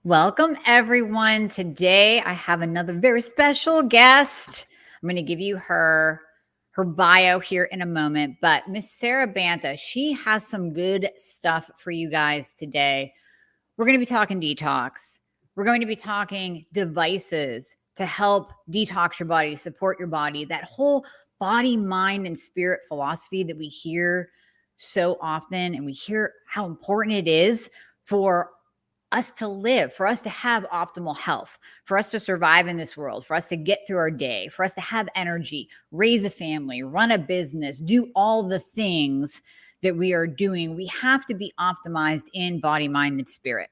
Welcome, everyone. Today, I have another very special guest. I'm going to give you her bio here in a moment, but Miss Sara Banta, she has some good stuff for you guys today. We're going to be talking detox. We're going to be talking devices to help detox your body, support your body, that whole body, mind, and spirit philosophy that we hear so often, and we hear how important it is for us to live, for us to have optimal health, for us to survive in this world, for us to get through our day, for us to have energy, raise a family, run a business, do all the things that we are doing. We have to be optimized in body, mind, and spirit.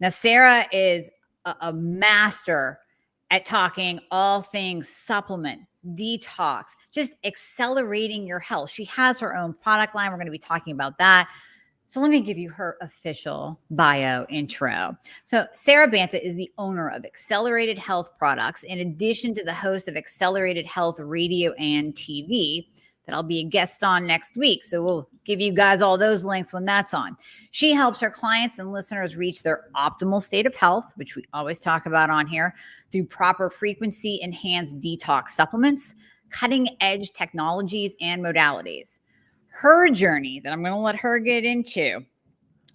Now, Sara is a master at talking all things supplement, detox, just accelerating your health. She has her own product line. We're going to be talking about that. So let me give you her official bio intro. So Sara Banta is the owner of Accelerated Health Products, in addition to the host of Accelerated Health Radio and TV that I'll be a guest on next week. So we'll give you guys all those links when that's on. She helps her clients and listeners reach their optimal state of health, which we always talk about on here, through proper frequency enhanced detox supplements, cutting edge technologies and modalities. Her journey that I'm going to let her get into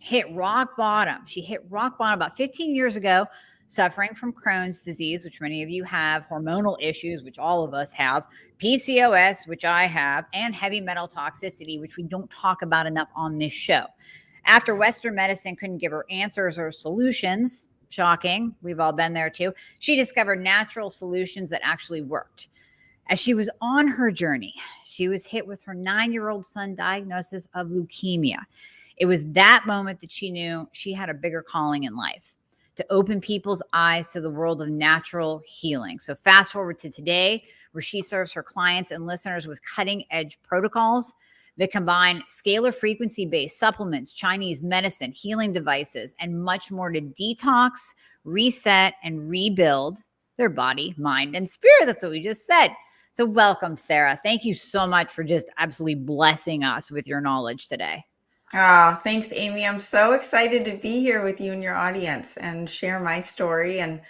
hit rock bottom. She hit rock bottom about 15 years ago, suffering from Crohn's disease, which many of you have, hormonal issues, which all of us have, PCOS, which I have, and heavy metal toxicity, which we don't talk about enough on this show. After Western medicine couldn't give her answers or solutions, shocking, we've all been there too, she discovered natural solutions that actually worked. As she was on her journey, she was hit with her 9-year-old son diagnosis of leukemia. It was that moment that she knew she had a bigger calling in life, to open people's eyes to the world of natural healing. So fast forward to today, where she serves her clients and listeners with cutting edge protocols that combine scalar frequency-based supplements, Chinese medicine, healing devices, and much more to detox, reset, and rebuild their body, mind, and spirit. That's what we just said. So welcome, Sara. Thank you so much for just absolutely blessing us with your knowledge today. Oh, thanks, Amy. I'm so excited to be here with you and your audience and share my story. And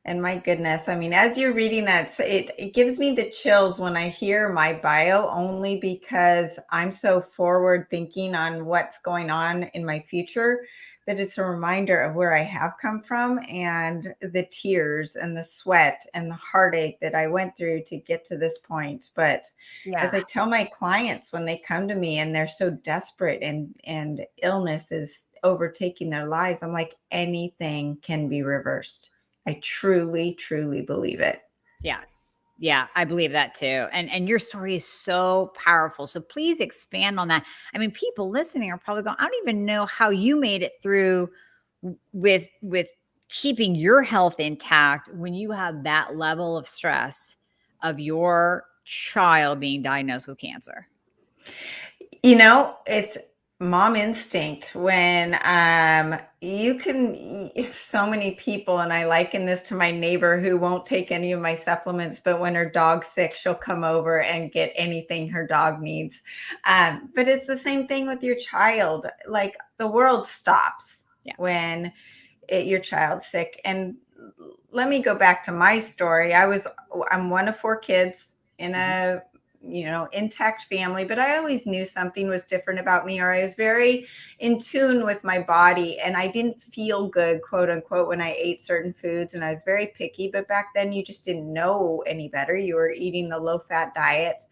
my goodness, I mean, as you're reading that, it gives me the chills when I hear my bio, only because I'm so forward thinking on what's going on in my future, that it's a reminder of where I have come from and the tears and the sweat and the heartache that I went through to get to this point. But as I tell my clients when they come to me and they're so desperate and illness is overtaking their lives, I'm like, anything can be reversed. I truly, truly believe it. Yeah, I believe that too. And your story is so powerful. So please expand on that. I mean, people listening are probably going, I don't even know how you made it through with keeping your health intact when you have that level of stress of your child being diagnosed with cancer. You know, it's mom instinct when you can, so many people, and I liken this to my neighbor who won't take any of my supplements, but when her dog's sick, she'll come over and get anything her dog needs. But it's the same thing with your child. Like, the world stops when your child's sick. And let me go back to my story. I'm one of 4 kids in a intact family, but I always knew something was different about me, or I was very in tune with my body, and I didn't feel good, quote unquote, when I ate certain foods, and I was very picky. But back then you just didn't know any better. You were eating the low fat diet,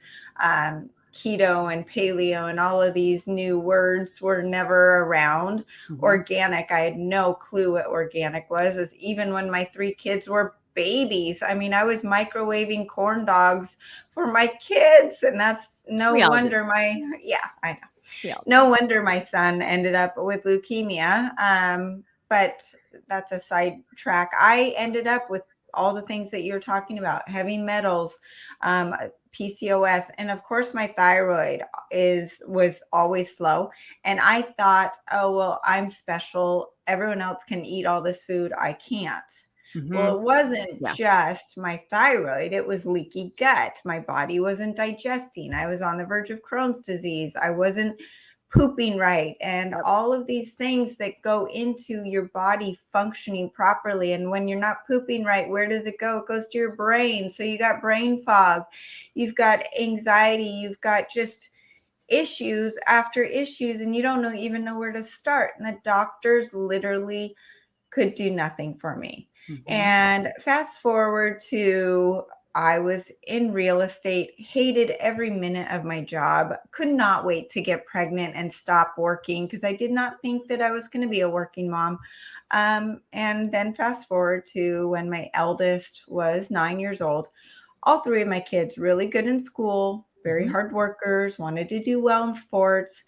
keto and paleo, and all of these new words were never around. Organic, I had no clue what organic was, as even when my 3 kids were babies. I mean, I was microwaving corn dogs for my kids, and that's no wonder I know. No wonder my son ended up with leukemia. But that's a sidetrack. I ended up with all the things that you're talking about: heavy metals, PCOS, and of course my thyroid was always slow. And I thought, oh, well, I'm special. Everyone else can eat all this food. I can't. Well, it wasn't just my thyroid. It was leaky gut. My body wasn't digesting. I was on the verge of Crohn's disease. I wasn't pooping right, and Yep. all of these things that go into your body functioning properly. And when you're not pooping right, where does it go? It goes to your brain. So you got brain fog, you've got anxiety, you've got just issues after issues, and you don't even know where to start. And the doctors literally could do nothing for me. Mhm. And fast forward to, I was in real estate, hated every minute of my job, could not wait to get pregnant and stop working because I did not think that I was going to be a working mom. And then fast forward to when my eldest was 9 years old. All three of my kids really good in school, very Mhm. hard workers, wanted to do well in sports.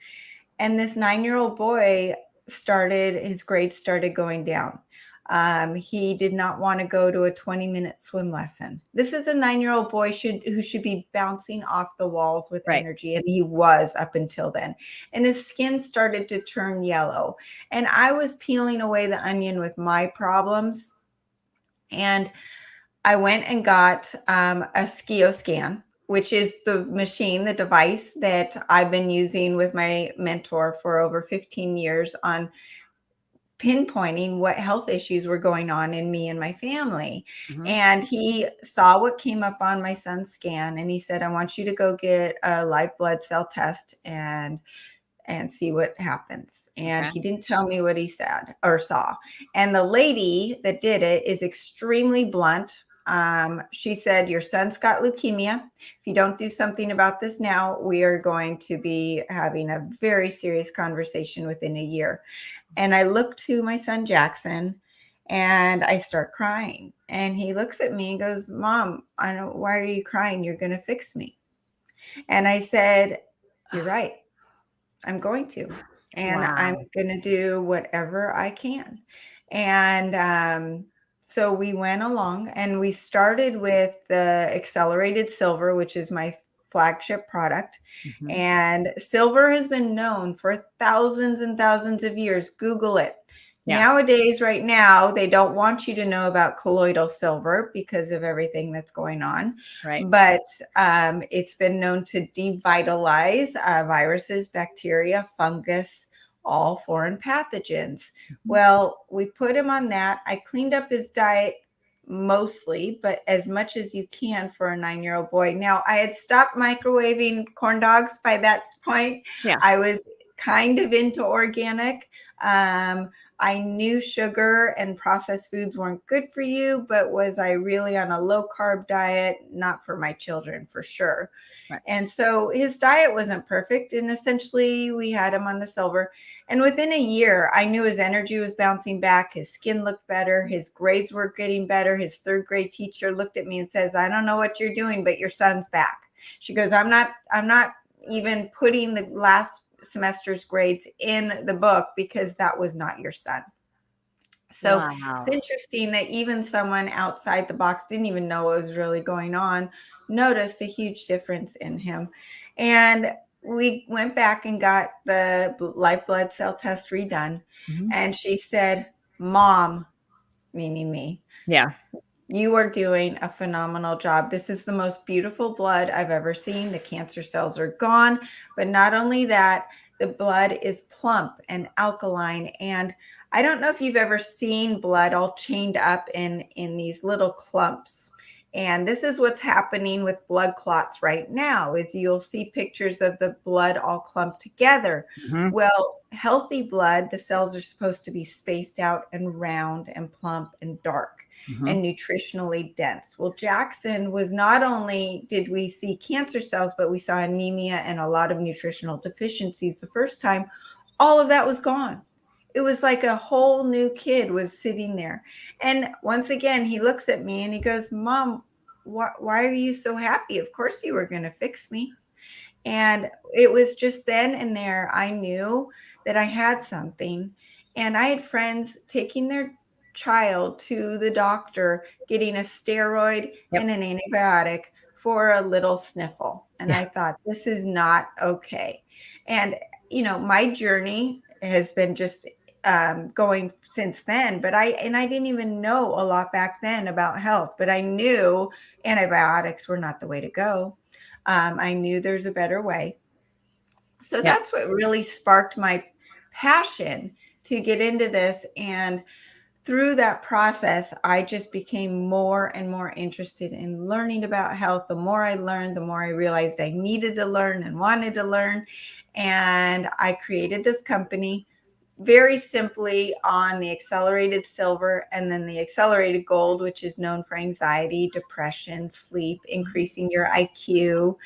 And this 9-year-old boy his grades started going down. He did not want to go to a 20-minute swim lesson. This is a 9-year-old boy who should be bouncing off the walls with Right. energy. And he was up until then. And his skin started to turn yellow. And I was peeling away the onion with my problems. And I went and got a SCIO scan, which is the machine, the device that I've been using with my mentor for over 15 years on pinpointing what health issues were going on in me and my family. Mhm. And he saw what came up on my son's scan, and he said, I want you to go get a live blood cell test and see what happens. And Okay. he didn't tell me what he said or saw. And the lady that did it is extremely blunt. She said, your son's got leukemia. If you don't do something about this now, we are going to be having a very serious conversation within a year. And I look to my son, Jackson, and I start crying. And he looks at me and goes, Mom, why are you crying? You're going to fix me. And I said, you're right. I'm going to, and I'm Wow. going to do whatever I can. And so we went along and we started with the accelerated silver, which is my flagship product. Mhm. And silver has been known for thousands and thousands of years. Google it. Yeah. Nowadays, right now, they don't want you to know about colloidal silver because of everything that's going on. Right. But it's been known to devitalize viruses, bacteria, fungus, all foreign pathogens. Mhm. Well, we put him on that. I cleaned up his diet mostly, but as much as you can for a 9-year-old boy. Now, I had stopped microwaving corn dogs by that point. Yeah. I was kind of into organic. Um, I knew sugar and processed foods weren't good for you, but was I really on a low carb diet? Not for my children, for sure. Right. And so his diet wasn't perfect. And essentially, we had him on the silver. And within a year, I knew his energy was bouncing back. His skin looked better. His grades were getting better. His third grade teacher looked at me and says, I don't know what you're doing, but your son's back. She goes, I'm not even putting the last semester's grades in the book because that was not your son. So it's Wow. interesting that even someone outside the box didn't even know what was really going on, noticed a huge difference in him. And we went back and got the live blood cell test redone. Mhm. And she said, Mom, meaning me, Yeah. you are doing a phenomenal job. This is the most beautiful blood I've ever seen. The cancer cells are gone. But not only that, the blood is plump and alkaline. And I don't know if you've ever seen blood all chained up in these little clumps. And this is what's happening with blood clots right now is you'll see pictures of the blood all clumped together. Mhm. Well, healthy blood, the cells are supposed to be spaced out and round and plump and dark Mhm. and nutritionally dense. Well, Jackson was not only did we see cancer cells, but we saw anemia and a lot of nutritional deficiencies the first time. All of that was gone. It was like a whole new kid was sitting there. And once again, he looks at me and he goes, Mom, why are you so happy? Of course you were going to fix me. And it was just then and there I knew that I had something. And I had friends taking their child to the doctor, getting a steroid Yep. and an antibiotic for a little sniffle. And Yeah. I thought, this is not okay. And, my journey has been just going since then, but I didn't even know a lot back then about health, but I knew antibiotics were not the way to go. I knew there's a better way. So Yep. that's what really sparked my passion to get into this. And through that process, I just became more and more interested in learning about health. The more I learned, the more I realized I needed to learn and wanted to learn. And I created this company very simply on the accelerated silver and then the accelerated gold, which is known for anxiety, depression, sleep, increasing your IQ,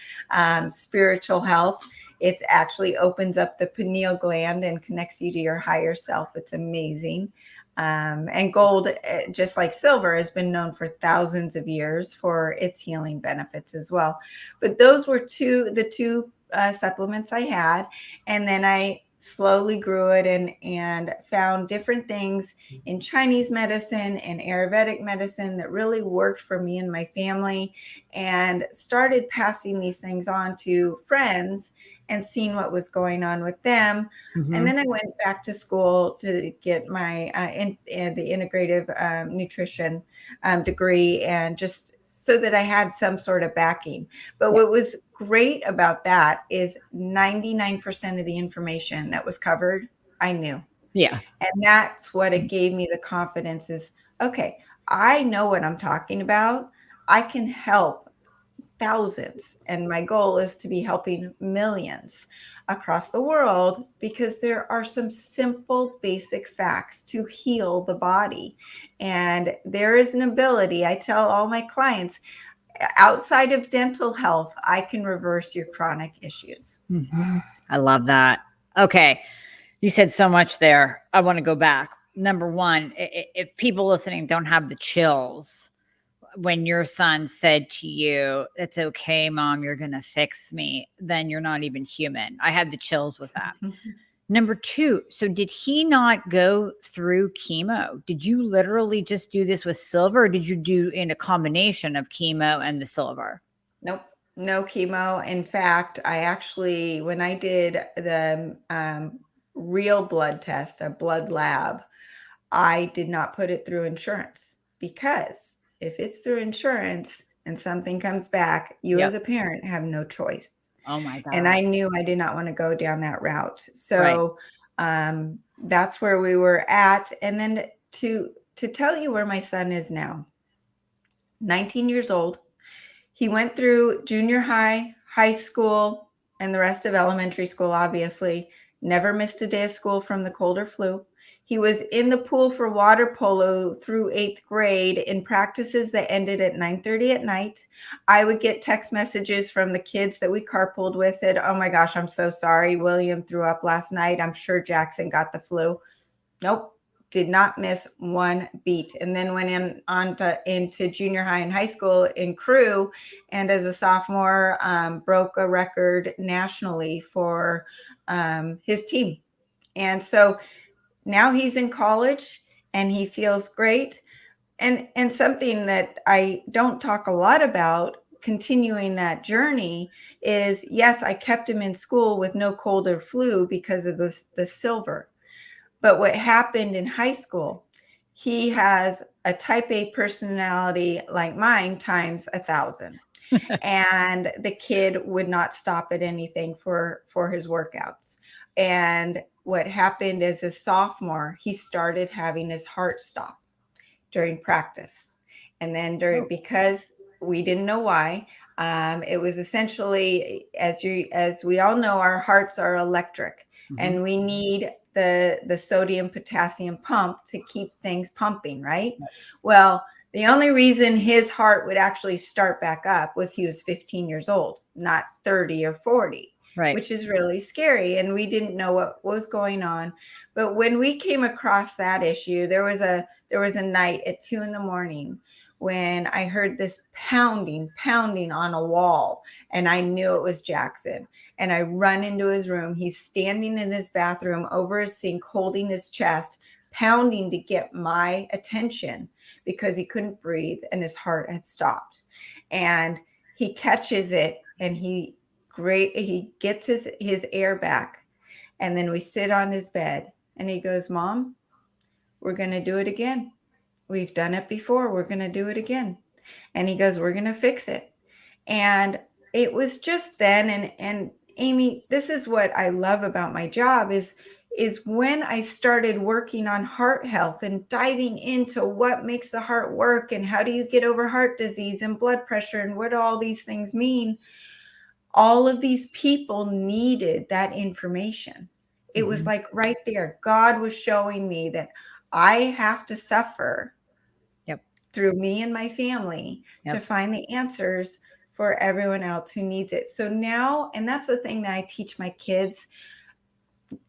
spiritual health. It actually opens up the pineal gland and connects you to your higher self. It's amazing. And gold, just like silver, has been known for thousands of years for its healing benefits as well. But those were the two supplements I had. And then I slowly grew it and found different things in Chinese medicine and Ayurvedic medicine that really worked for me and my family, and started passing these things on to friends and seeing what was going on with them. And then I went back to school to get my the integrative nutrition degree, and just so that I had some sort of backing. But what was great about that is 99% of the information that was covered, I knew. Yeah. And that's what it gave me the confidence is, okay, I know what I'm talking about. I can help thousands. And my goal is to be helping millions across the world, because there are some simple, basic facts to heal the body. And there is an ability, I tell all my clients, outside of dental health, I can reverse your chronic issues. I love that. Okay. You said so much there. I want to go back. Number one, if people listening don't have the chills, when your son said to you, "It's okay, mom, you're going to fix me," then you're not even human. I had the chills with that. Number two, so did he not go through chemo? Did you literally just do this with silver, or did you do in a combination of chemo and the silver? Nope, no chemo. In fact, I actually, when I did the real blood test, a blood lab, I did not put it through insurance, because if it's through insurance and something comes back, you as Yep. a parent have no choice. Oh my And God. I knew I did not want to go down that route. Right. So that's where we were at. And then to tell you where my son is now, 19 years old. He went through junior high, high school, and the rest of elementary school, obviously. Never missed a day of school from the cold or flu. He was in the pool for water polo through 8th grade in practices that ended at 9:30 at night. I would get text messages from the kids that we carpooled with, said, "Oh my gosh, I'm so sorry. William threw up last night. I'm sure Jackson got the flu." Nope. Did not miss one beat. And then went into junior high and high school in crew, and as a sophomore broke a record nationally for his team. And so now he's in college and he feels great. And something that I don't talk a lot about continuing that journey is, yes, I kept him in school with no cold or flu because of the silver. But what happened in high school, he has a type A personality like mine times 1,000. And the kid would not stop at anything for his workouts. And what happened as a sophomore, he started having his heart stop during practice. And then because we didn't know why, it was essentially, as we all know, our hearts are electric, and we need the sodium potassium pump to keep things pumping, right? Well, the only reason his heart would actually start back up was he was 15 years old, not 30 or 40. Right. Which is really scary. And we didn't know what was going on. But when we came across that issue, there was a night at 2 a.m. when I heard this pounding on a wall, and I knew it was Jackson. And I run into his room. He's standing in his bathroom over his sink, holding his chest, pounding to get my attention because he couldn't breathe and his heart had stopped. And he catches it, and he gets his air back. And then we sit on his bed, and he goes, "Mom, we're going to do it again. We've done it before. We're going to do it again." And he goes, "We're going to fix it." And it was just then. And Amy, this is what I love about my job is when I started working on heart health and diving into what makes the heart work and how do you get over heart disease and blood pressure and what all these things mean. All of these people needed that information. It was like right there. God was showing me that I have to suffer through me and my family to find the answers for everyone else who needs it. So now, and that's the thing that I teach my kids,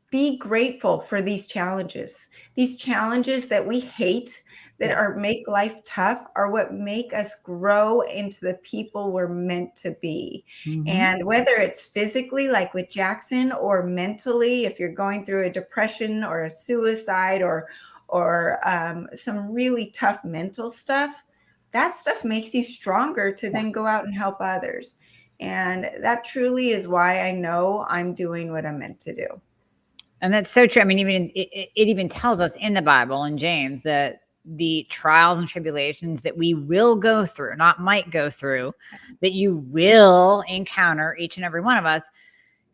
be grateful for these challenges that we hate, that are make life tough, are what make us grow into the people we're meant to be. And whether it's physically, like with Jackson, or mentally, if you're going through a depression or a suicide or some really tough mental stuff, that stuff makes you stronger to then go out and help others. And that truly is why I know I'm doing what I'm meant to do. And that's so true. I mean, even it even tells us in the Bible in James that the trials and tribulations that we will go through, not might go through, that you will encounter, each and every one of us,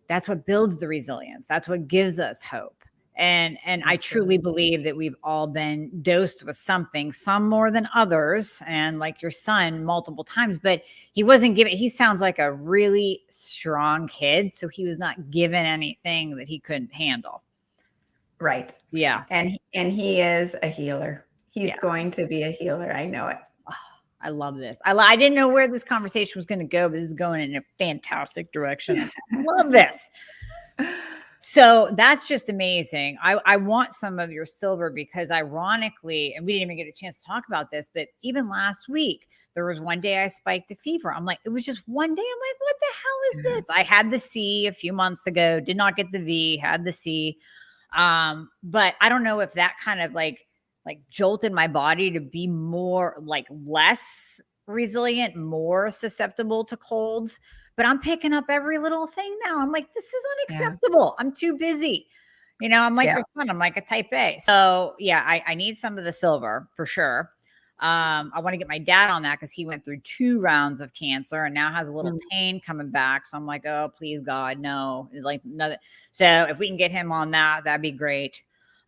that's what builds the resilience. That's what gives us hope. And I truly believe that we've all been dosed with something, some more than others, and like your son multiple times, but he wasn't given, he sounds like a really strong kid. So he was not given anything that he couldn't handle. Right. Yeah. And he is a healer. He's going to be a healer. I know it. Oh, I love this. I didn't know where this conversation was going to go, but this is going in a fantastic direction. I love this. So that's just amazing. I want some of your silver because ironically, and we didn't even get a chance to talk about this, but even last week, there was one day I spiked a fever. I'm like, it was just one day. I'm like, what the hell is this? I had the C a few months ago, did not get the V, had the C. But I don't know if that kind of like jolted my body to be more like less resilient, more susceptible to colds. But I'm picking up every little thing now. I'm like, this is unacceptable. I'm too busy. You know, I'm like your son. I'm like a type A. So yeah, I need some of the silver for sure. I want to get my dad on that because he went through 2 rounds of cancer and now has a little pain coming back. So I'm like, oh, please God, no. Like nothing. So if we can get him on that, that'd be great.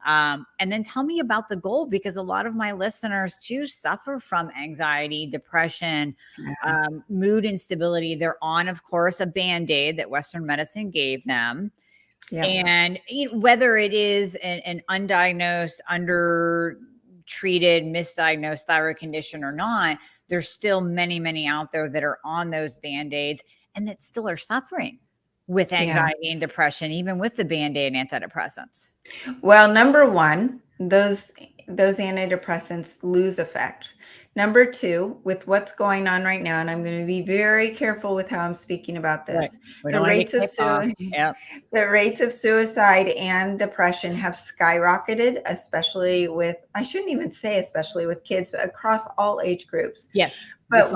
And then tell me about the goal, because a lot of my listeners too suffer from anxiety, depression, mood instability. They're on, of course, a Band-Aid that Western medicine gave them. And whether it is an undiagnosed, undertreated, misdiagnosed thyroid condition or not, there's still many, many out there that are on those Band-Aids and that still are suffering with anxiety and depression, even with the Band-Aid antidepressants. Well, number one, those antidepressants lose effect. Number two, with what's going on right now, and I'm going to be very careful with how I'm speaking about this. The rates of suicide and depression have skyrocketed, especially with, I shouldn't even say especially with kids, but across all age groups. Yes. But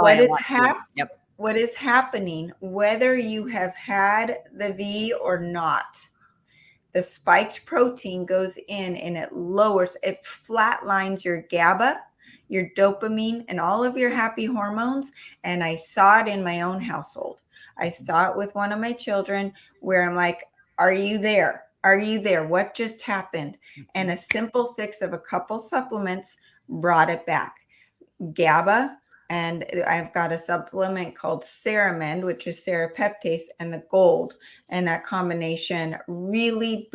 what is happening, whether you have had the V or not, the spiked protein goes in and it flatlines your GABA, your dopamine, and all of your happy hormones. And I saw it in my own household. I saw it with one of my children where I'm like, are you there? Are you there? What just happened? And a simple fix of a couple supplements brought it back. GABA, and I've got a supplement called Ceramend, which is serapeptase, and the gold. And that combination really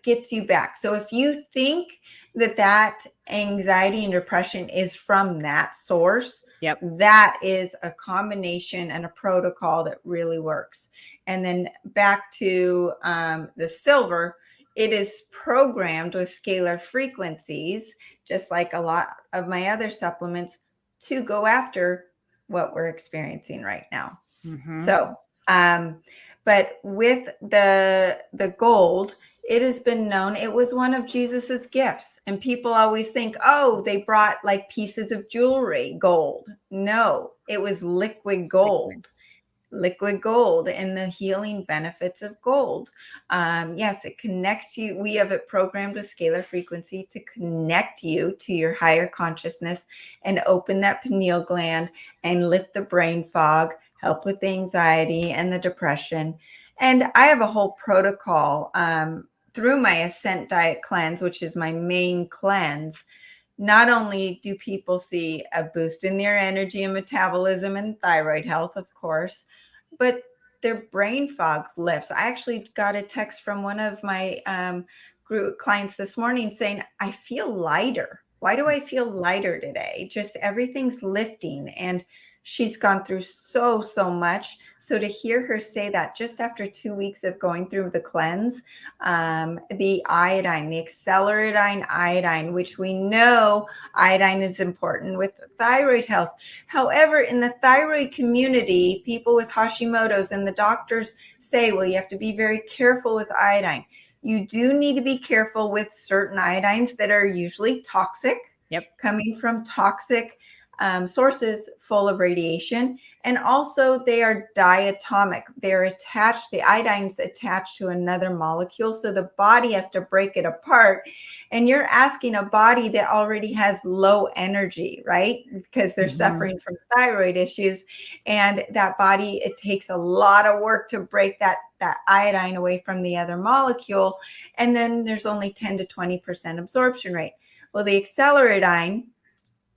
gets you back. So if you think that anxiety and depression is from that source, that is a combination and a protocol that really works. And then back to the silver, it is programmed with scalar frequencies, just like a lot of my other supplements, to go after what we're experiencing right now. So, but with the gold, it has been known, it was one of Jesus's gifts. And people always think, oh, they brought like pieces of jewelry, gold. No, it was liquid gold. Liquid gold and the healing benefits of gold. Yes, it connects you. We have it programmed with scalar frequency to connect you to your higher consciousness and open that pineal gland and lift the brain fog, help with the anxiety and the depression. And I have a whole protocol through my Ascent Diet cleanse, which is my main cleanse. Not only do people see a boost in their energy and metabolism and thyroid health, of course, but their brain fog lifts. I actually got a text from one of my group clients this morning saying, I feel lighter. Why do I feel lighter today? Just everything's lifting. And she's gone through so much. So to hear her say that just after 2 weeks of going through the cleanse, the iodine, the accelerating iodine, which we know iodine is important with thyroid health. However, in the thyroid community, people with Hashimoto's and the doctors say, well, you have to be very careful with iodine. You do need to be careful with certain iodines that are usually toxic, coming from toxic sources full of radiation. And also they are diatomic. They're attached, the iodine's attached to another molecule. So the body has to break it apart. And you're asking a body that already has low energy, right? Because they're suffering from thyroid issues. And that body, it takes a lot of work to break that iodine away from the other molecule. And then there's only 10 to 20% absorption rate. Well, the accelerating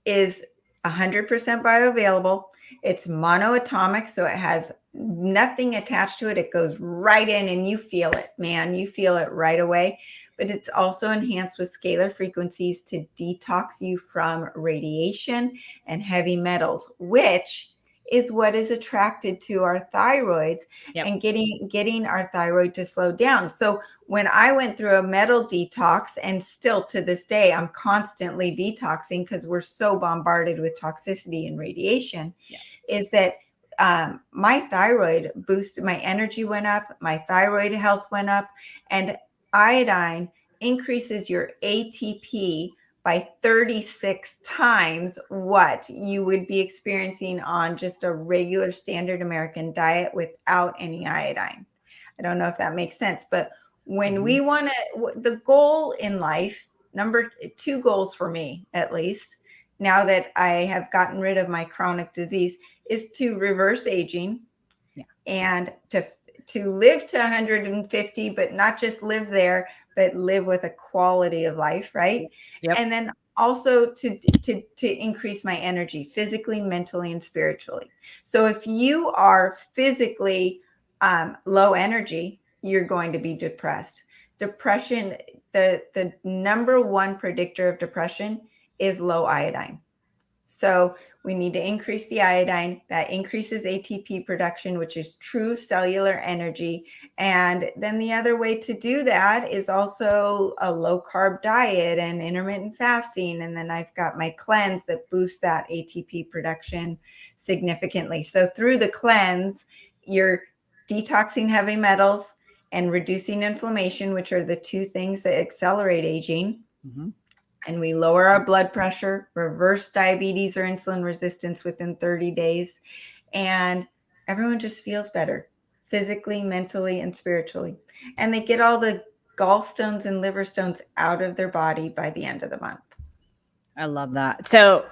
is 100% bioavailable. It's monoatomic, so it has nothing attached to it. It goes right in and you feel it, man. You feel it right away. But it's also enhanced with scalar frequencies to detox you from radiation and heavy metals, which is what is attracted to our thyroids and getting our thyroid to slow down. So when I went through a metal detox, and still to this day, I'm constantly detoxing because we're so bombarded with toxicity and radiation, is that my thyroid boosted, my energy went up, my thyroid health went up, and iodine increases your ATP by 36 times what you would be experiencing on just a regular standard American diet without any iodine. I don't know if that makes sense, but when we want to, the goal in life, number 2 goals for me, at least, now that I have gotten rid of my chronic disease, is to reverse aging and to live to 150, but not just live there, but live with a quality of life, right? And then also to increase my energy physically, mentally, and spiritually. So if you are physically low energy, you're going to be depressed. Depression, the number 1 predictor of depression is low iodine. So we need to increase the iodine. That increases ATP production, which is true cellular energy. And then the other way to do that is also a low carb diet and intermittent fasting. And then I've got my cleanse that boosts that ATP production significantly. So through the cleanse, you're detoxing heavy metals and reducing inflammation, which are the 2 things that accelerate aging. And we lower our blood pressure, reverse diabetes or insulin resistance within 30 days. And everyone just feels better physically, mentally, and spiritually. And they get all the gallstones and liver stones out of their body by the end of the month. I love that. So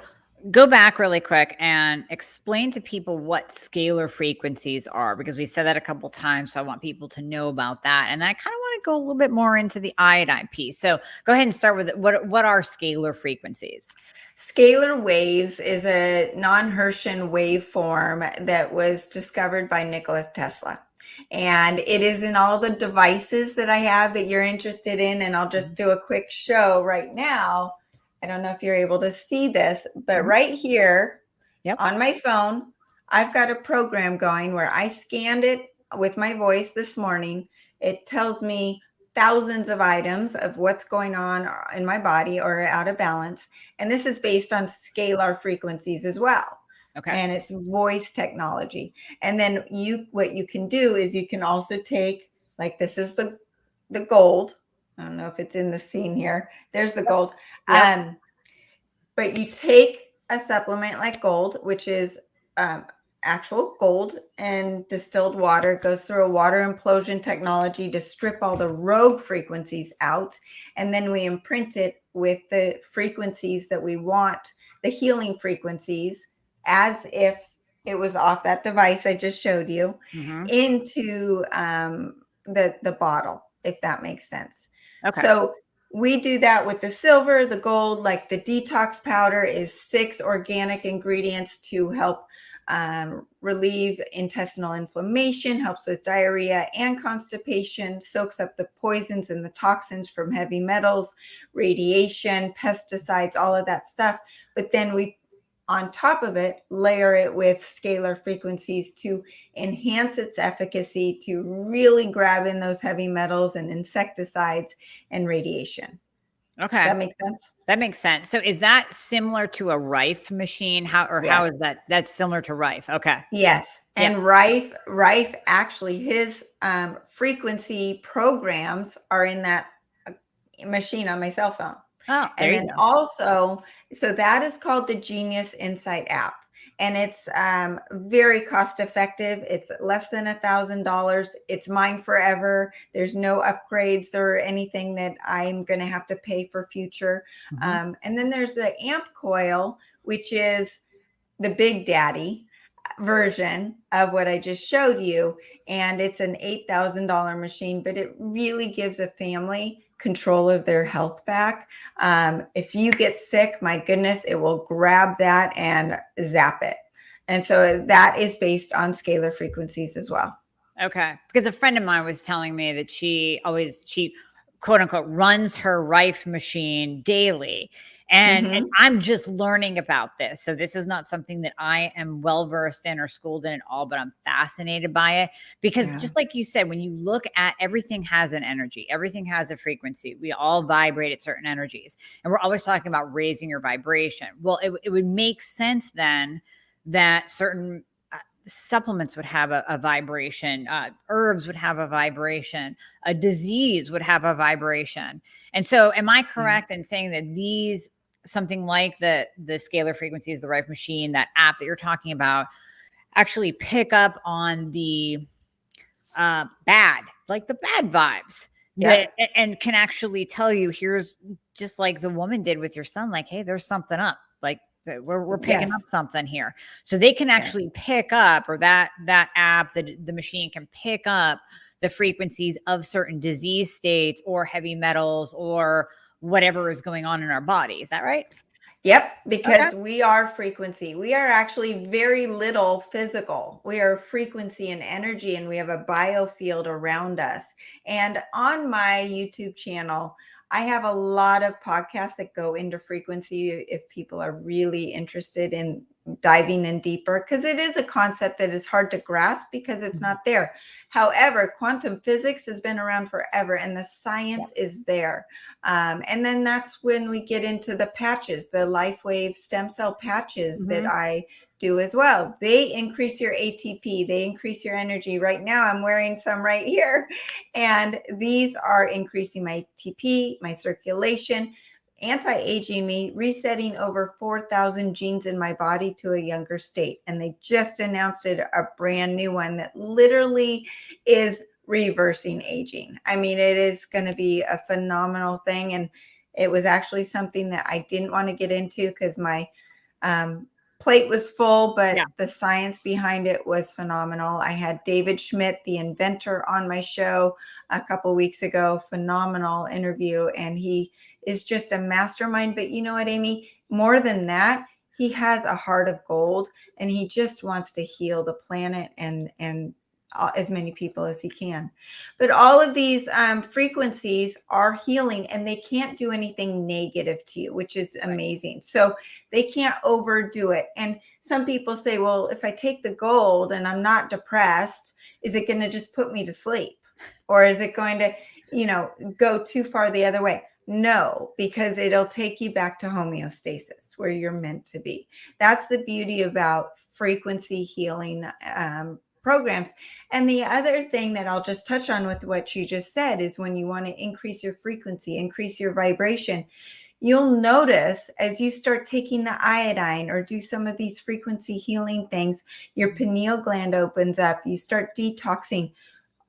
go back really quick and explain to people what scalar frequencies are, because we said that a couple of times. So I want people to know about that. And I kind of want to go a little bit more into the iodine piece. So go ahead and start with what are scalar frequencies? Scalar waves is a non-Hertzian waveform that was discovered by Nikola Tesla. And it is in all the devices that I have that you're interested in. And I'll just do a quick show right now. I don't know if you're able to see this, but right here on my phone, I've got a program going where I scanned it with my voice this morning. It tells me thousands of items of what's going on in my body or out of balance. And this is based on scalar frequencies as well. And it's voice technology. And then what you can do is you can also take, like, this is the gold. I don't know if it's in the scene here. There's the gold. But you take a supplement like gold, which is actual gold and distilled water. It goes through a water implosion technology to strip all the rogue frequencies out. And then we imprint it with the frequencies that we want, the healing frequencies, as if it was off that device I just showed you Mm-hmm. into the bottle, if that makes sense. Okay. So we do that with the silver, the gold. Like the detox powder is 6 organic ingredients to help relieve intestinal inflammation, helps with diarrhea and constipation, soaks up the poisons and the toxins from heavy metals, radiation, pesticides, all of that stuff. But then we, on top of it, layer it with scalar frequencies to enhance its efficacy, to really grab in those heavy metals and insecticides and radiation. Does Okay. that make sense? That makes sense. So is that similar to a Rife machine? How Yes. is that? That's similar to Rife. Okay. Yes. Yeah. And Rife actually, his frequency programs are in that machine on my cell phone. Oh, there And you then go. also, so that is called the Genius Insight app. And it's very cost effective. It's less than $1,000. It's mine forever. There's no upgrades or anything that I'm going to have to pay for future. Mm-hmm. And then there's the amp coil, which is the big daddy version of what I just showed you. And it's an $8,000 machine, but it really gives a family control of their health back. If you get sick, my goodness, it will grab that and zap it. And so that is based on scalar frequencies as well. Okay. Because a friend of mine was telling me that she quote unquote runs her Rife machine daily. And Mm-hmm. I'm just learning about this. So this is not something that I am well versed in or schooled in at all, but I'm fascinated by it because Yeah. just like you said, when you look at everything has an energy, everything has a frequency. We all vibrate at certain energies. And we're always talking about raising your vibration. Well, it would make sense then that certain supplements would have a vibration, herbs would have a vibration, a disease would have a vibration. And so am I Yeah. correct in saying that these, something like the scalar frequencies, the Rife machine, that app that you're talking about, actually pick up on the bad, like the bad vibes that, Yep. and can actually tell you, here's, just like the woman did with your son, like, hey, there's something up, like we're picking Yes. up something here. So they can Yeah. actually pick up, or that app, the machine can pick up the frequencies of certain disease states or heavy metals or whatever is going on in our body. Is that right? Yep, Okay. because we are frequency. We are actually very little physical. We are frequency and energy, and we have a biofield around us. And on my YouTube channel, I have a lot of podcasts that go into frequency if people are really interested in diving in deeper, because it is a concept that is hard to grasp because it's not there. However, quantum physics has been around forever and the science is there. And then that's when we get into the patches, the LifeWave stem cell patches that I do as well. They increase your ATP, they increase your energy. Right now, I'm wearing some right here, and these are increasing my ATP, my circulation, anti-aging me, resetting over 4,000 genes in my body to a younger state. And they just announced it, a brand new one that literally is reversing aging. I mean, it is going to be a phenomenal thing. And it was actually something that I didn't want to get into because my plate was full, but Yeah. the science behind it was phenomenal. I had David Schmidt, the inventor, on my show a couple weeks ago. Phenomenal interview. And he is just a mastermind. But you know what, Amy? More than that, he has a heart of gold and he just wants to heal the planet and as many people as he can. But all of these frequencies are healing and they can't do anything negative to you, which is amazing. So they can't overdo it. And some people say, well, if I take the gold and I'm not depressed, is it going to just put me to sleep? Or is it going to, go too far the other way? No, because it'll take you back to homeostasis where you're meant to be. That's the beauty about frequency healing programs. And the other thing that I'll just touch on with what you just said is when you want to increase your frequency, increase your vibration, you'll notice as you start taking the iodine or do some of these frequency healing things, your pineal gland opens up, you start detoxing.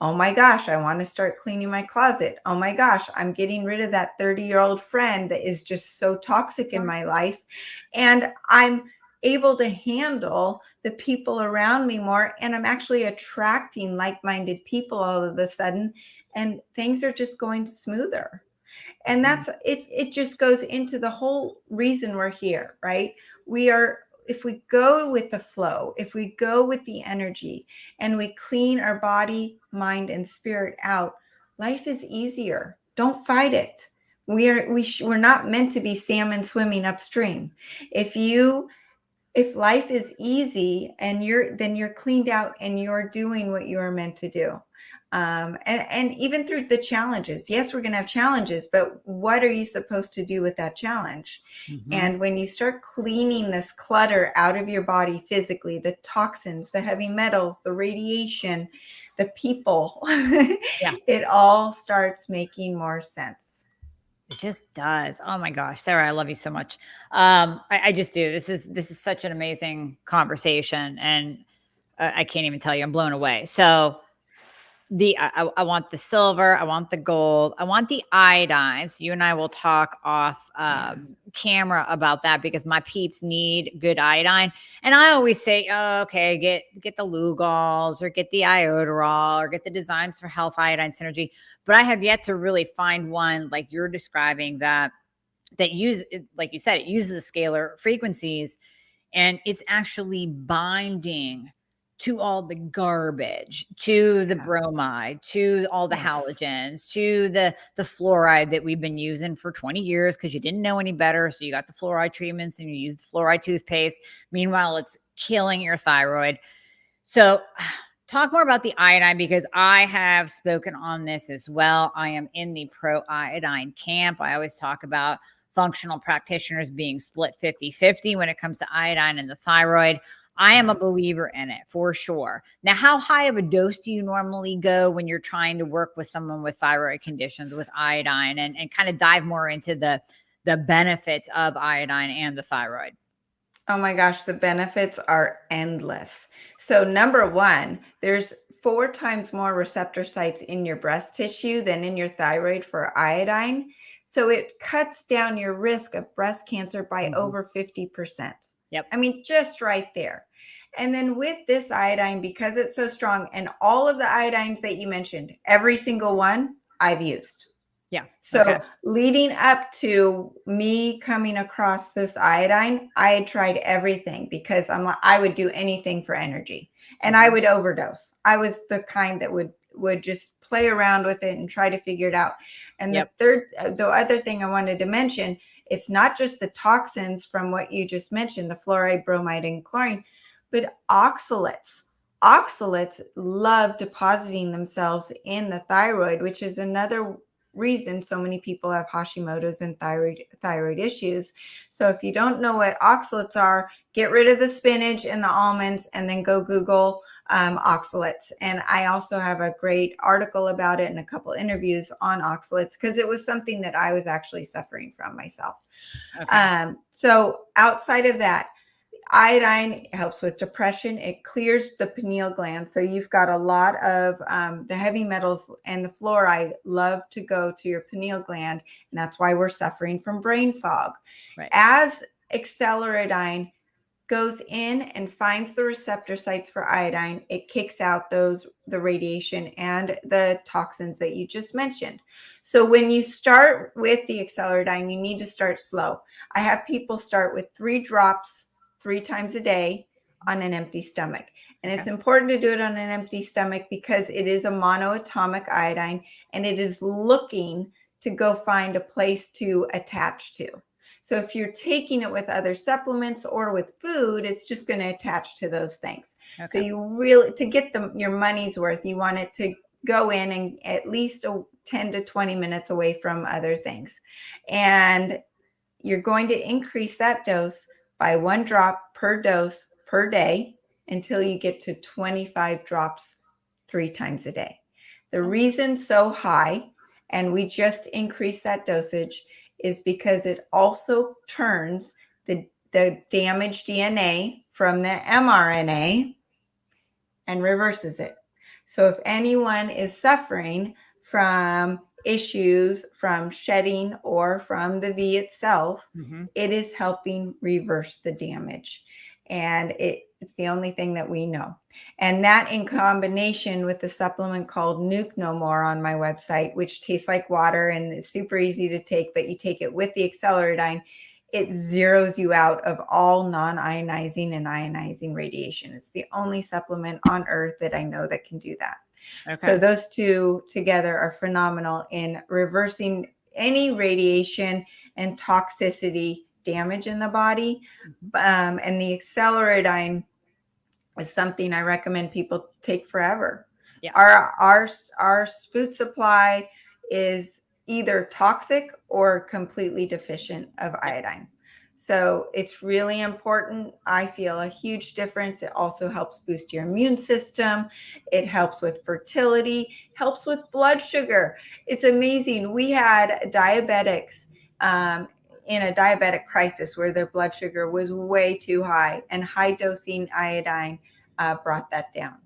Oh my gosh, I want to start cleaning my closet. Oh my gosh, I'm getting rid of that 30-year-old friend that is just so toxic in my life. And I'm able to handle the people around me more. And I'm actually attracting like-minded people all of a sudden. And things are just going smoother. And that's it. It just goes into the whole reason we're here, right? If we go with the flow, if we go with the energy and we clean our body, mind, and spirit out, life is easier. Don't fight it. We're not meant to be salmon swimming upstream. If life is easy and then you're cleaned out and you're doing what you are meant to do. And even through the challenges, yes, we're going to have challenges, but what are you supposed to do with that challenge? And when you start cleaning this clutter out of your body physically, the toxins, the heavy metals, the radiation, the people, it all starts making more sense. It just does. Oh my gosh, Sarah, I love you so much. I just do. This is such an amazing conversation, and I can't even tell you. I'm blown away. So I want the silver, I want the gold, I want the iodine. So you and I will talk off camera about that, because my peeps need good iodine. And I always say, oh, okay, get the Lugol's or get the Iodoral or get the Designs for Health Iodine Synergy. But I have yet to really find one like you're describing that use, like you said, it uses the scalar frequencies, and it's actually binding to all the garbage, to the bromide, to all the halogens, to the fluoride that we've been using for 20 years because you didn't know any better. So you got the fluoride treatments and you use the fluoride toothpaste. Meanwhile, it's killing your thyroid. So talk more about the iodine, because I have spoken on this as well. I am in the pro iodine camp. I always talk about functional practitioners being split 50-50 when it comes to iodine and the thyroid. I am a believer in it for sure. Now, how high of a dose do you normally go when you're trying to work with someone with thyroid conditions with iodine, and kind of dive more into the benefits of iodine and the thyroid? Oh my gosh, the benefits are endless. So number one, there's 4 times more receptor sites in your breast tissue than in your thyroid for iodine. So it cuts down your risk of breast cancer by over 50%. Yep. I mean, just right there. And then with this iodine, because it's so strong, and all of the iodines that you mentioned, every single one I've used. Yeah. So leading up to me coming across this iodine, I had tried everything, because I would do anything for energy, and I would overdose. I was the kind that would just play around with it and try to figure it out. And the other thing I wanted to mention, it's not just the toxins from what you just mentioned, the fluoride, bromide, and chlorine, but oxalates. Oxalates love depositing themselves in the thyroid, which is another reason so many people have Hashimoto's and thyroid issues. So if you don't know what oxalates are, get rid of the spinach and the almonds, and then go Google oxalates. And I also have a great article about it and a couple interviews on oxalates, because it was something that I was actually suffering from myself. So outside of that, iodine helps with depression. It clears the pineal gland. So you've got a lot of the heavy metals and the fluoride love to go to your pineal gland. And that's why we're suffering from brain fog. As acceleradine goes in and finds the receptor sites for iodine, it kicks out the radiation and the toxins that you just mentioned. So when you start with the acceleradine, you need to start slow. I have people start with 3 drops 3 times a day on an empty stomach. And it's important to do it on an empty stomach, because it is a monoatomic iodine, and it is looking to go find a place to attach to. So if you're taking it with other supplements or with food, it's just going to attach to those things. So you really, to get your money's worth, you want it to go in and at least 10 to 20 minutes away from other things. And you're going to increase that dose by 1 drop per dose per day until you get to 25 drops 3 times a day. The reason so high, and we just increased that dosage, is because it also turns the damaged DNA from the mRNA and reverses it. So if anyone is suffering from issues from shedding or from the V itself, it is helping reverse the damage. And it's the only thing that we know. And that in combination with the supplement called Nuke No More on my website, which tastes like water and is super easy to take, but you take it with the Acceleradine, it zeroes you out of all non-ionizing and ionizing radiation. It's the only supplement on earth that I know that can do that. Okay. So those two together are phenomenal in reversing any radiation and toxicity damage in the body. And the Acceleradine is something I recommend people take forever. Yeah. Our food supply is either toxic or completely deficient of iodine. So it's really important. I feel a huge difference. It also helps boost your immune system. It helps with fertility, helps with blood sugar. It's amazing. We had diabetics in a diabetic crisis where their blood sugar was way too high, and high dosing iodine brought that down.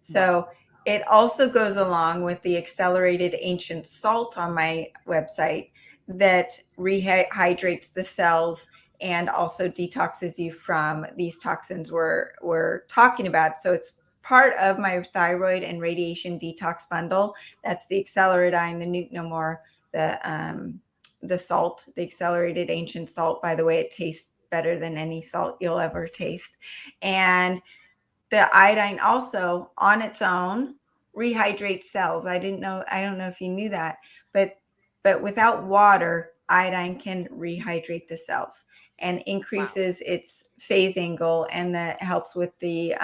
So it also goes along with the accelerated ancient salt on my website that rehydrates the cells and also detoxes you from these toxins we're talking about. So it's part of my thyroid and radiation detox bundle. That's the Acceleradine, the Nuke No More, the salt, the accelerated ancient salt. By the way, it tastes better than any salt you'll ever taste. And the iodine also on its own rehydrates cells. I don't know if you knew that, but without water, iodine can rehydrate the cells and increases its phase angle, and that helps with the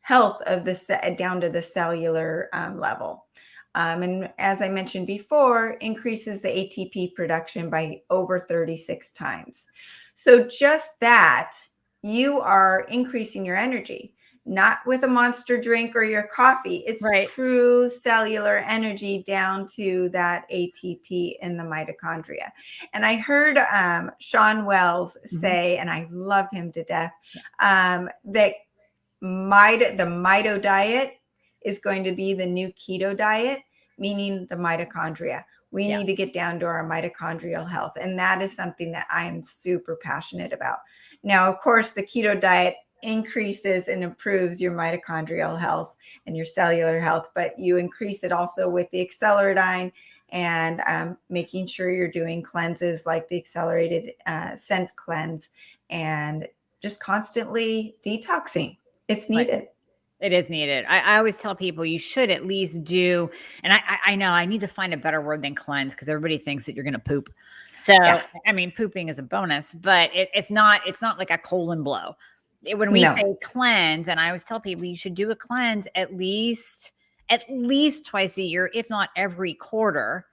health of the down to the cellular level. And as I mentioned before, increases the ATP production by over 36 times. So just that, you are increasing your energy, not with a monster drink or your coffee. It's true cellular energy down to that ATP in the mitochondria. And I heard Sean Wells say, and I love him to death, that the Mito diet is going to be the new keto diet, meaning the mitochondria. We need to get down to our mitochondrial health. And that is something that I'm super passionate about. Now, of course, the keto diet increases and improves your mitochondrial health and your cellular health, but you increase it also with the Acceleradine and making sure you're doing cleanses like the accelerated scent cleanse and just constantly detoxing. It's needed. It is needed. I always tell people you should at least do, and I know I need to find a better word than cleanse because everybody thinks that you're going to poop. So, I mean, pooping is a bonus, but it's not like a colon blow. When we say cleanse, and I always tell people you should do a cleanse at least twice a year, if not every quarter,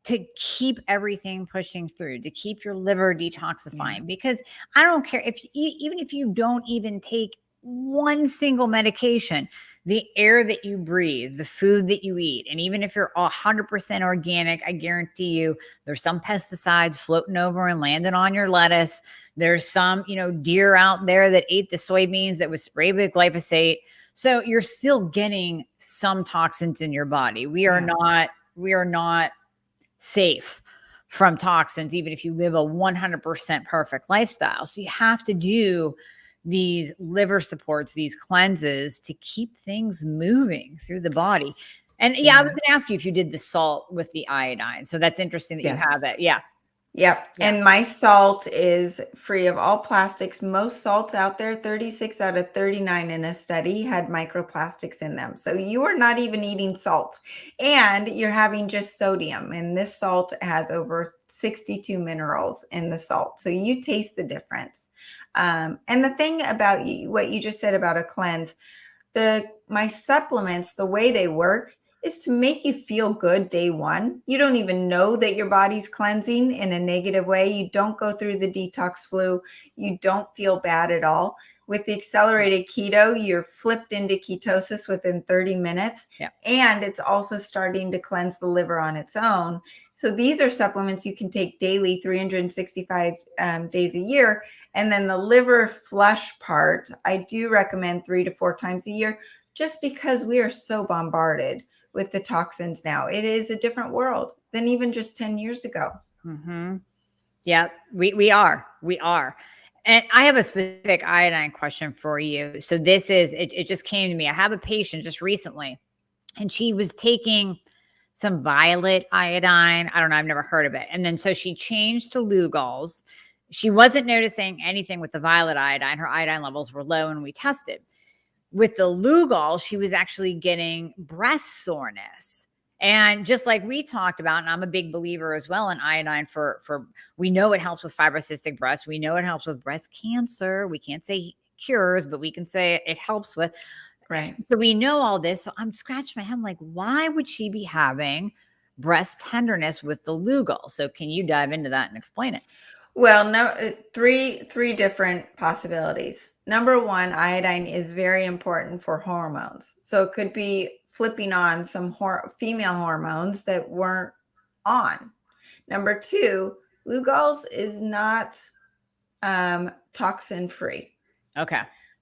to keep everything pushing through, to keep your liver detoxifying. Because I don't care even if you don't even take one single medication, the air that you breathe, the food that you eat, and even if you're 100% organic, I guarantee you there's some pesticides floating over and landing on your lettuce. There's some, deer out there that ate the soybeans that was sprayed with glyphosate. So you're still getting some toxins in your body. We are not safe from toxins, even if you live a 100% perfect lifestyle. So you have to do these liver supports, these cleanses to keep things moving through the body. And I was going to ask you if you did the salt with the iodine. So that's interesting that you have it. Yeah. Yep. And my salt is free of all plastics. Most salts out there, 36 out of 39 in a study had microplastics in them. So you are not even eating salt and you're having just sodium. And this salt has over 62 minerals in the salt. So you taste the difference. And the thing about what you just said about a cleanse, my supplements, the way they work is to make you feel good day one. You don't even know that your body's cleansing in a negative way. You don't go through the detox flu. You don't feel bad at all. With the accelerated keto, you're flipped into ketosis within 30 minutes. And it's also starting to cleanse the liver on its own. So these are supplements you can take daily, 365 days a year. And then the liver flush part, I do recommend 3 to 4 times a year, just because we are so bombarded with the toxins now. It is a different world than even just 10 years ago. Yeah, we are. And I have a specific iodine question for you. So this is, it just came to me. I have a patient just recently, and she was taking some violet iodine. I don't know. I've never heard of it. And then so she changed to Lugol's. She wasn't noticing anything with the violet iodine. Her iodine levels were low and we tested. With the Lugol, she was actually getting breast soreness. And just like we talked about, and I'm a big believer as well in iodine for we know it helps with fibrocystic breast. We know it helps with breast cancer. We can't say cures, but we can say it helps with. Right. So we know all this. So I'm scratching my head. I'm like, why would she be having breast tenderness with the Lugol? So can you dive into that and explain it? Well, no, three different possibilities. Number one, iodine is very important for hormones. So it could be flipping on some female hormones that weren't on. Number two, Lugol's is not toxin free. Okay.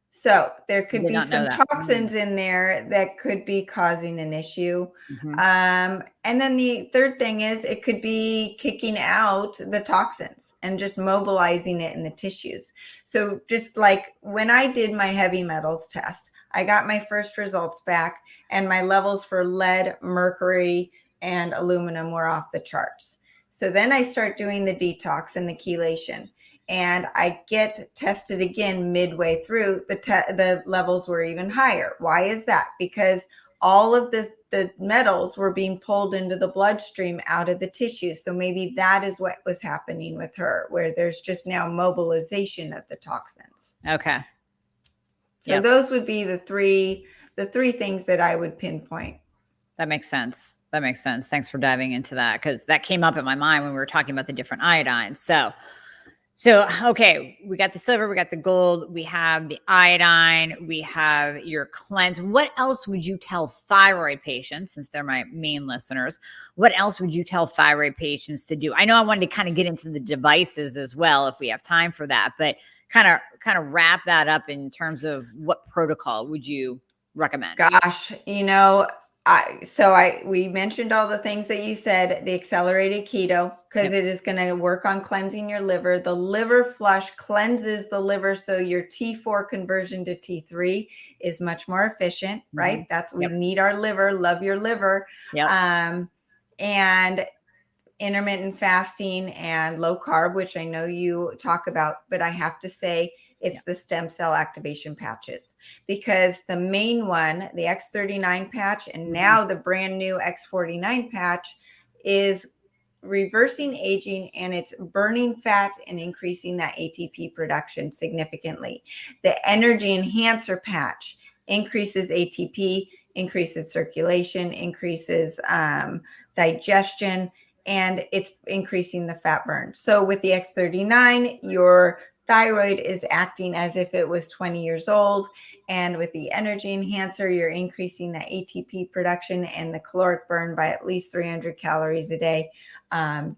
So there could Did be not know some that. toxins in there that could be causing an issue. Mhm. And then the third thing is it could be kicking out the toxins and just mobilizing it in the tissues. So just like when I did my heavy metals test, I got my first results back and my levels for lead, mercury, and aluminum were off the charts. So then I start doing the detox and the chelation. And I get tested again midway through, the levels were even higher. Why is that? Because all of the metals were being pulled into the bloodstream out of the tissue. So maybe that is what was happening with her, where there's just now mobilization of the toxins. Okay. So those would be the three things that I would pinpoint. That makes sense. That makes sense. Thanks for diving into that, because that came up in my mind when we were talking about the different iodines. So, okay, we got the silver, we got the gold, we have the iodine, we have your cleanse. What else would you tell thyroid patients, since they're my main listeners? What else would you tell thyroid patients to do? I know I wanted to kind of get into the devices as well, if we have time for that, but kind of wrap that up in terms of what protocol would you recommend? Gosh, we mentioned all the things that you said, the accelerated keto, because it is going to work on cleansing your liver. The liver flush cleanses the liver, so your T4 conversion to T3 is much more efficient, right? That's we need our liver. Love your liver. And intermittent fasting and low carb, which I know you talk about, but I have to say it's the stem cell activation patches, because the main one, the X39 patch, and now the brand new X49 patch, is reversing aging, and it's burning fat and increasing that ATP production significantly. The energy enhancer patch increases ATP, increases circulation, increases digestion, and it's increasing the fat burn. So with the X39, your thyroid is acting as if it was 20 years old. And with the energy enhancer, you're increasing the ATP production and the caloric burn by at least 300 calories a day,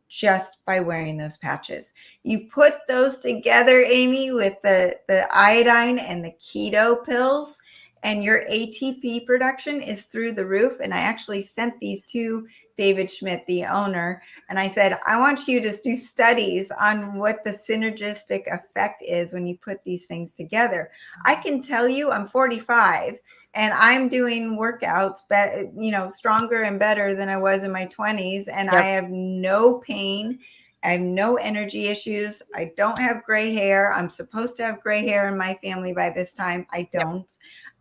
just by wearing those patches. You put those together, Amy, with the iodine and the keto pills, and your ATP production is through the roof. And I actually sent these to David Schmidt, the owner, and I said, I want you to do studies on what the synergistic effect is when you put these things together. I can tell you, I'm 45 and I'm doing workouts, stronger and better than I was in my 20s. And I have no pain. I have no energy issues. I don't have gray hair. I'm supposed to have gray hair in my family by this time. I don't.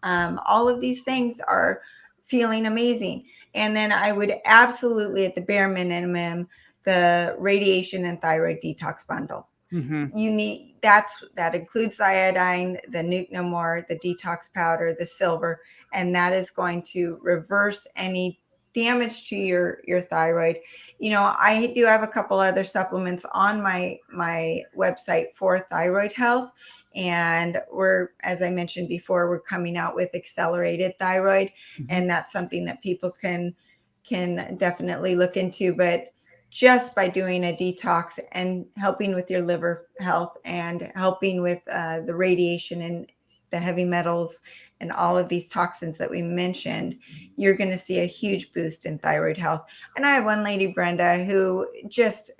All of these things are feeling amazing. And then I would absolutely, at the bare minimum, the radiation and thyroid detox bundle. You need that includes the iodine, the Nuke No More, the detox powder, the silver, and that is going to reverse any damage to your thyroid. I do have a couple other supplements on my website for thyroid health. And as I mentioned before, we're coming out with accelerated thyroid. And that's something that people can definitely look into. But just by doing a detox and helping with your liver health and helping with the radiation and the heavy metals and all of these toxins that we mentioned, you're going to see a huge boost in thyroid health. And I have one lady, Brenda, who just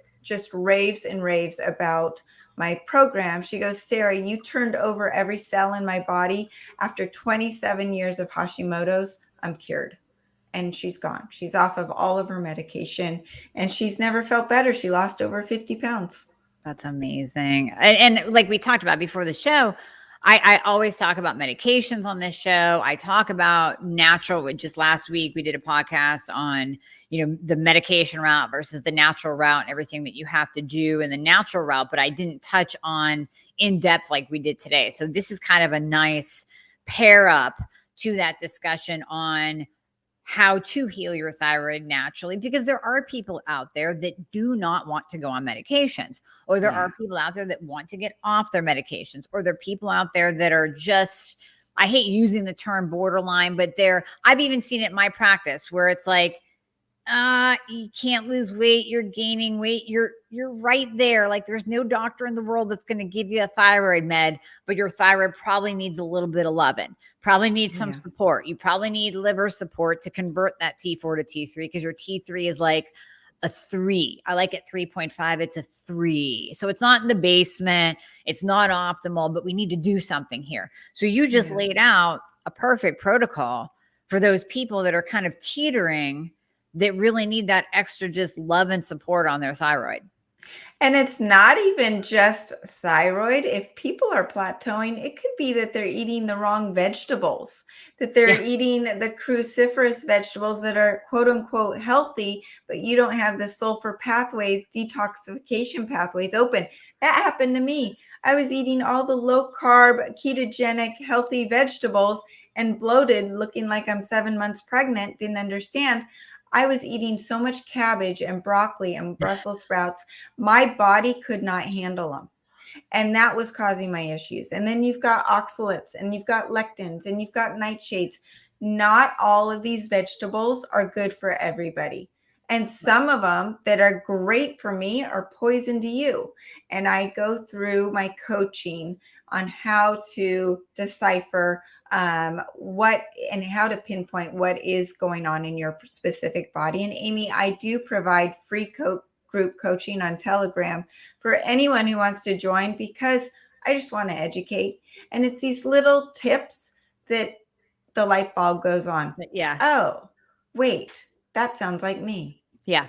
raves and raves about my program. She goes, Sara, you turned over every cell in my body. After 27 years of Hashimoto's, I'm cured. And she's gone. She's off of all of her medication and she's never felt better. She lost over 50 pounds. That's amazing. And like we talked about before the show, I always talk about medications on this show. I talk about natural. Just last week, we did a podcast on, the medication route versus the natural route and everything that you have to do in the natural route. But I didn't touch on in depth like we did today. So this is kind of a nice pair up to that discussion on how to heal your thyroid naturally, because there are people out there that do not want to go on medications, or there are people out there that want to get off their medications, or there are people out there that are just, I hate using the term borderline, but I've even seen it in my practice where it's like, you can't lose weight, you're gaining weight, you're right there. Like there's no doctor in the world that's going to give you a thyroid med, but your thyroid probably needs a little bit of loving, probably needs some support. You probably need liver support to convert that T4 to T3, because your T3 is like a 3. I like it 3.5. It's a 3. So it's not in the basement. It's not optimal, but we need to do something here. So you just laid out a perfect protocol for those people that are kind of teetering, that really need that extra just love and support on their thyroid. And it's not even just thyroid. If people are plateauing, it could be that they're eating the wrong vegetables, that they're eating the cruciferous vegetables that are quote unquote healthy, but you don't have the sulfur pathways, detoxification pathways open. That happened to me. I was eating all the low carb, ketogenic, healthy vegetables and bloated, looking like I'm 7 months pregnant, didn't understand. I was eating so much cabbage and broccoli and Brussels sprouts. My body could not handle them. And that was causing my issues. And then you've got oxalates and you've got lectins and you've got nightshades. Not all of these vegetables are good for everybody. And some of them that are great for me are poison to you. And I go through my coaching on how to decipher what and how to pinpoint what is going on in your specific body. And Amy, I do provide free group coaching on Telegram for anyone who wants to join, because I just want to educate. And it's these little tips that the light bulb goes on. Oh, wait, that sounds like me. Yeah.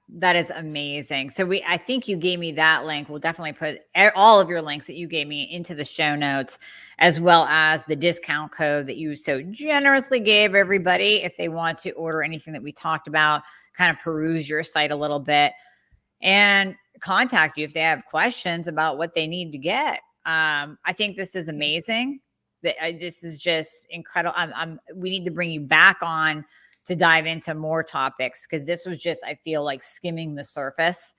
That is amazing. So I think you gave me that link. We'll definitely put all of your links that you gave me into the show notes, as well as the discount code that you so generously gave everybody if they want to order anything that we talked about, kind of peruse your site a little bit and contact you if they have questions about what they need to get. I think this is amazing. This is just incredible. We need to bring you back on to dive into more topics, because this was just, I feel like, skimming the surface.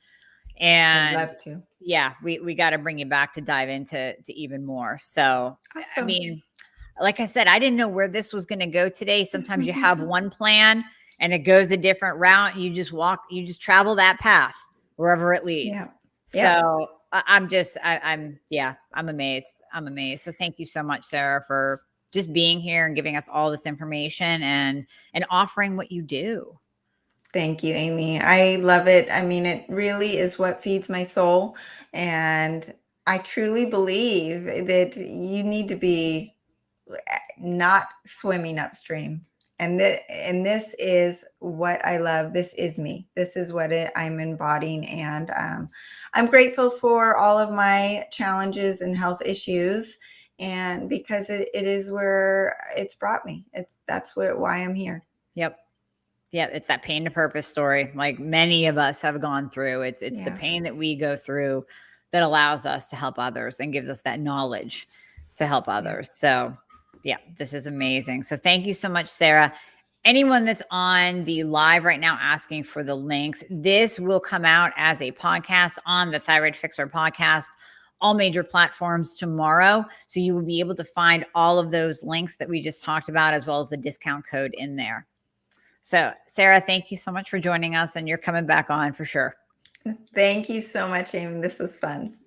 And I'd love to. Yeah, we got to bring you back to dive into even more. So, awesome. I mean, like I said, I didn't know where this was going to go today. Sometimes you have one plan and it goes a different route. You just travel that path wherever it leads. So I'm amazed. I'm amazed. So thank you so much, Sara, for just being here and giving us all this information and offering what you do. Thank you, Amy. I love it. I mean, it really is what feeds my soul. And I truly believe that you need to be not swimming upstream. And this is what I love. This is me. This is what I'm embodying. And I'm grateful for all of my challenges and health issues. And because it is where it's brought me. That's why I'm here. Yep. Yeah, it's that pain to purpose story. Like many of us have gone through. It's the pain that we go through that allows us to help others and gives us that knowledge to help others. So yeah, this is amazing. So thank you so much, Sara. Anyone that's on the live right now asking for the links, this will come out as a podcast on the Thyroid Fixer podcast, all major platforms tomorrow. So you will be able to find all of those links that we just talked about, as well as the discount code in there. So Sara, thank you so much for joining us, and you're coming back on for sure. Thank you so much, Amy. This was fun.